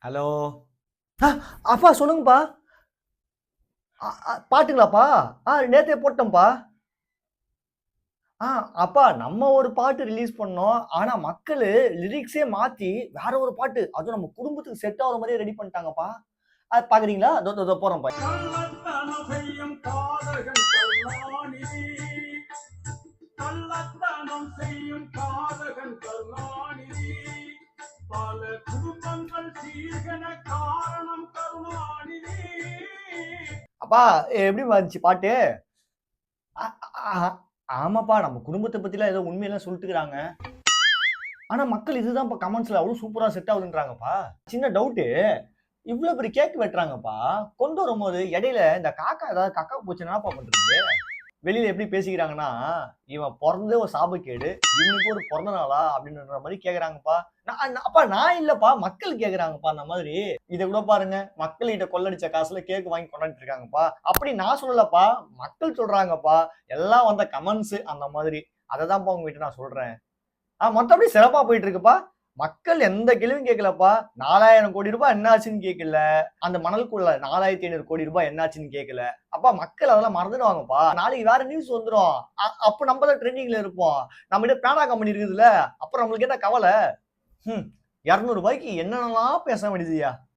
Hello. ஆ, அப்பா சொல்லுங்கப்பா. பாட்டுங்களாப்பா? நேத்தே போட்டோம்ப்பா. ஆ அப்பா நம்ம ஒரு பாட்டு ரிலீஸ் பண்ணோம். ஆனா மக்களு லிரிக்ஸே மாத்தி வேற ஒரு பாட்டு, அதுவும் நம்ம குடும்பத்துக்கு செட் ஆகுற மாரியே ரெடி பண்ணிட்டாங்கப்பா. அது பாக்குறீங்களா? இதோ இதோ இதோ போடுறேன் பாருங்க. கள்ளத்தனம் செய்யும் காதகன் கருணாநிதி. கள்ளத்தனம் செய்யும் காதகன் கருணாநிதி. பல குடும்பங்கள் சீர்கென காரணம் கருணாநிதி. அப்பா எப்படிம்மா இருந்துச்சு பாட்டு? அ ஆ ஆமாப்பா. நம்ம குடும்பத்த பத்திலாம் ஏதோ உண்மையெல்லாம் சொல்லிட்டுருக்காங்க. ஆனா மக்கள் இதுதான்ப்பா கமெண்ட்ஸ்ல அவ்ளோ சூப்பரா செட் ஆகுதுன்றாங்கப்பா. சின்ன டவுட்டு. இவ்ளோ பெரிய கேக் வெட்டுறாங்கப்பா. கொண்டு வரும்போது இடையில இந்த காக்கா ஏதாவது கக்கா போச்சுன்னா என்னப்பா பண்றது? வெளியில எப்படி பேசிக்கிறாங்கன்னா, "இவன் பொறந்ததே ஒரு சாபக்கேடு. இவனுக்கு ஒரு பொறந்த நாளா?" அப்படின்ற மாரி கேட்கறாங்கப்பா. அப்பா நான் இல்லப்பா. மக்கள் கேட்கறாங்கப்பா அந்த மாதிரி. இத கூட பாருங்க. மக்கள்கிட்ட கொள்ளடிச்ச காசுல கேக் வாங்கி கொண்டாடிட்டு இருக்காங்கப்பா. அப்படி நான் சொல்லலப்பா. மக்கள் சொல்றாங்கப்பா. எல்லாம் வந்த கமெண்ட்ஸ் அந்த மாதிரி. அததான்ப்பா உங்ககிட்ட நான் சொல்றேன். மத்தபடி சிறப்பா போயிட்டு இருக்குப்பா. மக்கள் எந்த கேள்வியும் கேட்கலப்பா. ரூ. 4000 கோடி என்ன ஆச்சுன்னு கேட்கல. அந்த மணலுக்குள்ள ரூ. 4500 கோடி என்ன ஆச்சுன்னு கேட்கல. அப்பா மக்கள் அதெல்லாம் மறந்துடுவாங்கப்பா. நாளைக்கு வேற நியூஸ் வந்துரும். அப்ப நம்ம தான் ட்ரெண்டிங்ல இருப்போம். நம்மகிட்ட பேனா கம்பெனி இருக்குதுல்ல. அப்புறம் நம்மளுக்கு என்ன கவல? ம். ரூ. 200க்கு என்னென்னலாம் பேச வேண்டியதுயா.